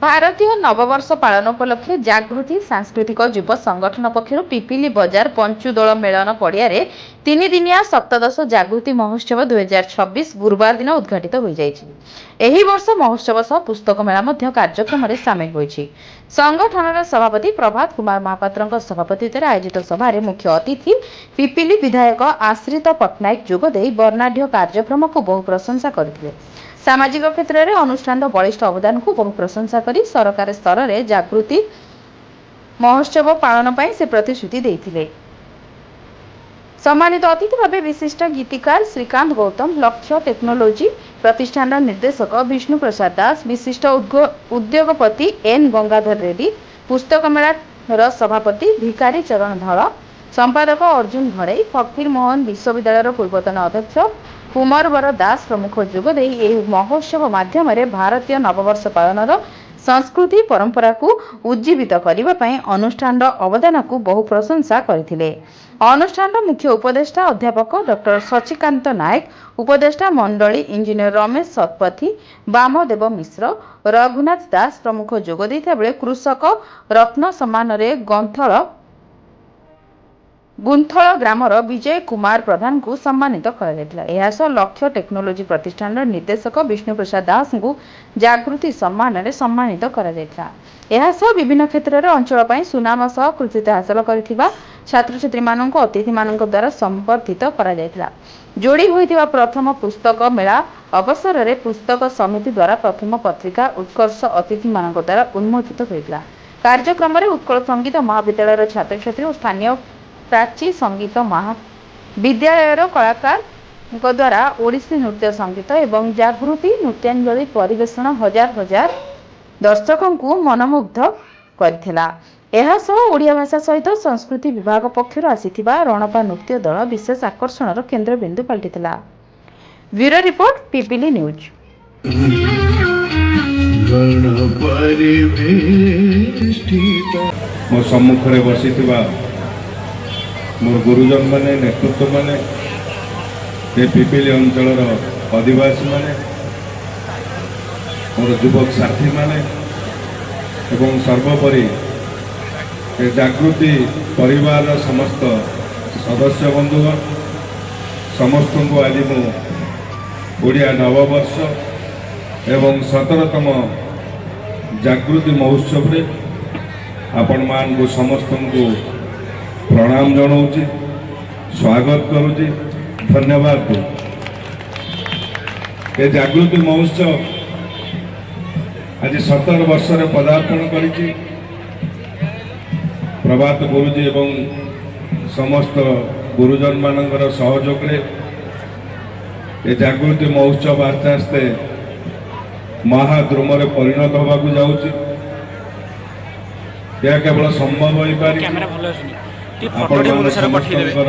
भारतीय नववर्ष पालन उपलक्षे जागृति सांस्कृतिक युव संगठन पक्षर पिपिली बजार पंचुदोल मेलन पड़िया तीन दिनिया सप्तदश जागृति महोत्सव 2026 गुरुवार दिन उद्घाटित हो जाएगी। वर्ष महोत्सव सह पुस्तक मेला कार्यक्रम में सामिल होइछि। संगठन सभापति प्रभात कुमार महापात्र सभापतित्व आयोजित सभार मुख्य अतिथि पिपिली विधायक आश्रित पट्टनायक जोगदे वर्णाढ़ कार्यक्रम को बहु प्रशंसा करथिले। सामाजिक क्षेत्र में अनुष्ठान बलिष्ठ अवदान को बहु प्रशंसा करी सरकार स्तर में जागृति महोत्सव पालन पर से प्रतिश्रुति देते। सम्मानित अतिथि भाव विशिष्ट गीतिकार श्रीकांत गौतम, लक्ष्य टेक्नोलोजी प्रतिष्ठान निर्देशक विष्णु प्रसाद दास, विशिष्ट उद्योगपति एन गंगाधर रेड्डी, पुस्तक मेला सभापति भिकारी चरण धल, संपादक अर्जुन घड़ई, फकीर मोहन विश्वविद्यालय पूर्वतन अध्यक्ष कुमारवर दास प्रमुख जोगदे महोत्सव माध्यम भारतीय नववर्ष पालन संस्कृति परंपरा को उज्जीवित करने अनुष्ठान अवदान को बहु प्रशंसा करथिले। अनुष्ठान मुख्य उपदेष्टा अध्यापक डॉक्टर शशिकांत नायक, उपदेष्टा मंडली इंजीनियर रमेश शतपथी, वामदेव मिश्र, रघुनाथ दास प्रमुख जोगदे कृषक रत्न सम्मान गुंथल ग्रामर विजय कुमार प्रधान को सम्मानित कर लक्ष्य टेक्नोलोजी प्रतिष्ठान निर्देशक विष्णु प्रसाद दास को जागृति सम्मान में सम्मानित कर विभिन्न क्षेत्र में अंचल पर सुनाम सह कृतित्व हासिल कर छात्र छात्री मानक अतिथि मानक द्वारा संबर्धित कर जोड़ी होइतिबा प्रथम पुस्तक मेला अवसर में पुस्तक समिति द्वारा प्रथम पत्रिका उत्कर्ष अतिथि मानक द्वारा उन्मोचित होइतिला। कार्यक्रम में उत्कल संगीत महाविद्यालय छात्र छात्री और स्थानीय प्राची संगीत महाविद्यालय कलाकार द्वारा ओडिसी नृत्य संगीत एवं जागृति नृत्यांजलि परिवेषण हजार हजार दर्शकों को मनमुग्ध करथिला। ओडिया भाषा सहित संस्कृति विभाग पक्षर आसीथिबा रणपा नृत्य दल विशेष आकर्षण केन्द्र बिंदु पलटिथिला। Bureau report Pipili news. मो सम्मुखरे बसिथिबा मोर गुरुजन माने नेतृत्व माने पिपिली अंचल आदिवासी माने मोर युवक साथी माने एवं सर्वोपरि जागृति परिवार समस्त सदस्य बंधुगण समस्त को आज मु ओडिया नववर्ष एवं 17तम जागृति महोत्सव रे आपण मान को समस्त को प्रणाम जनाऊँगी, स्वागत करुँची, धन्यवाद दू। ये जागृति महोत्सव आज 17 वर्ष पदार्पण करिछि। प्रभात गुरुजी एवं समस्त गुरुजन मानकर सहयोग रे ये जागृति महोत्सव आस्ते आस्ते महाद्रुम परिणत होगा जाऊँगी। यह केवल संभव हो पारे